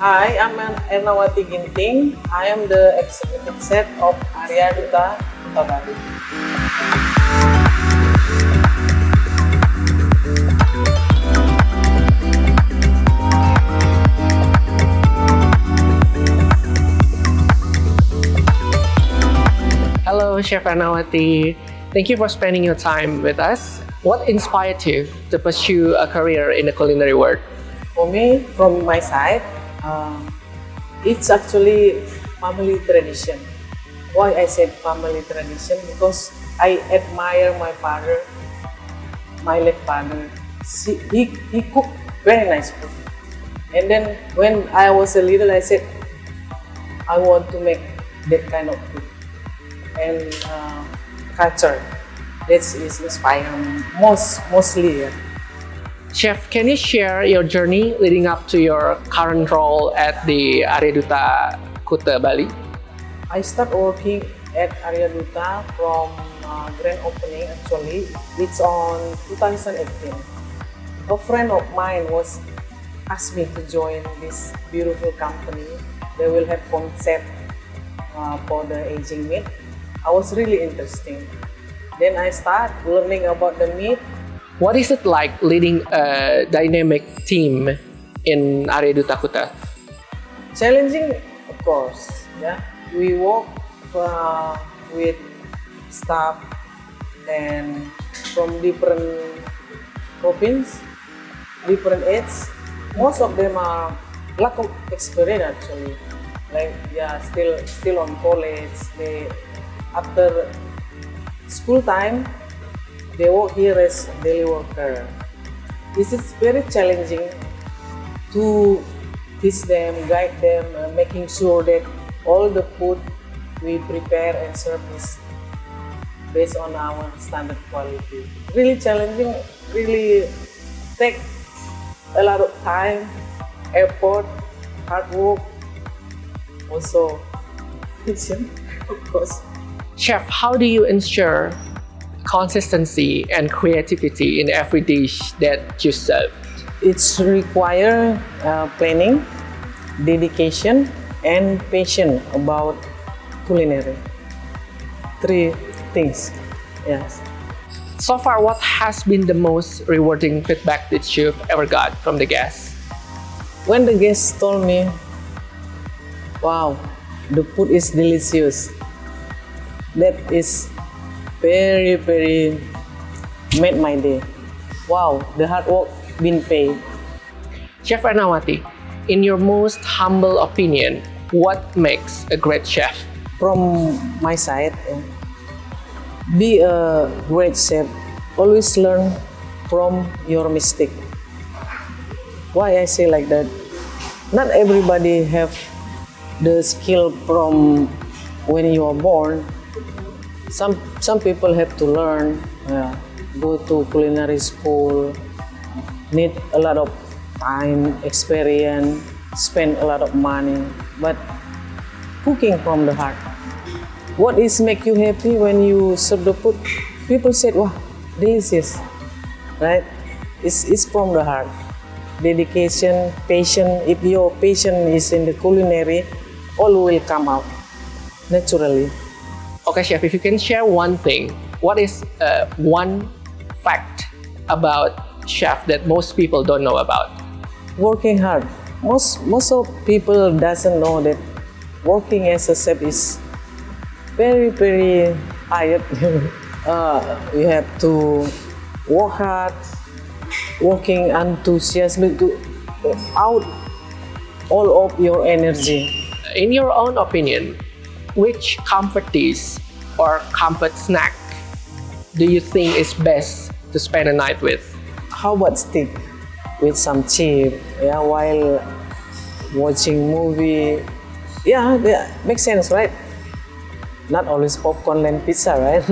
Hi, I'm Ernawati Ginting. I am the executive chef of ARYADUTA Bali. Hello, Chef Ernawati. Thank you for spending your time with us. What inspired you to pursue a career in the culinary world? For me, from my side, it's actually family tradition. Why I said family tradition? Because I admire my father, my late father. He cooked very nice food. And then when I was a little, I said, I want to make that kind of food. And culture, that is inspiring mostly. Yeah. Chef, can you share your journey leading up to your current role at the ARYADUTA Bali? I start working at ARYADUTA from grand opening actually. It's on 2018. A friend of mine was asked me to join this beautiful company. They will have concept for the aging meat. I was really interested. Then I start learning about the meat. What is it like leading a dynamic team in ARYADUTA? Challenging, of course. Yeah, we work with staff and from different provinces, different ages. Most of them are lack of experience actually. Like still on college. They after school time, they work here as daily worker. This is very challenging to teach them, guide them, making sure that all the food we prepare and serve is based on our standard quality. Really challenging, really take a lot of time, effort, hard work, also patience, of course. Chef, how do you ensure consistency and creativity in every dish that you serve? It's require planning, dedication, and passion about culinary. Three things. Yes. So far, what has been the most rewarding feedback that you've ever got from the guests? When the guests told me, "Wow, the food is delicious," that is very made my day. Wow, the hard work been paid. Chef Ernawati, in your most humble opinion, what makes a great chef? From my side, be a great chef. Always learn from your mistake. Why I say like that? Not everybody have the skill from when you are born. Some people have to learn, go to culinary school, need a lot of time, experience, spend a lot of money. But cooking from the heart. What is make you happy when you serve the food? People said, "Wow, delicious," right? It's from the heart. Dedication, patience. If your patience is in the culinary, all will come out naturally. Okay, Chef, if you can share one thing, what is one fact about chef that most people don't know about? Working hard. Most of people doesn't know that working as a chef is very hard. You have to work hard, working enthusiastically to out all of your energy. In your own opinion, which comfort dish or comfort snack do you think is best to spend a night with? How about steak with some cheese? Yeah, while watching movie. Yeah, makes sense, right? Not always popcorn and pizza, right?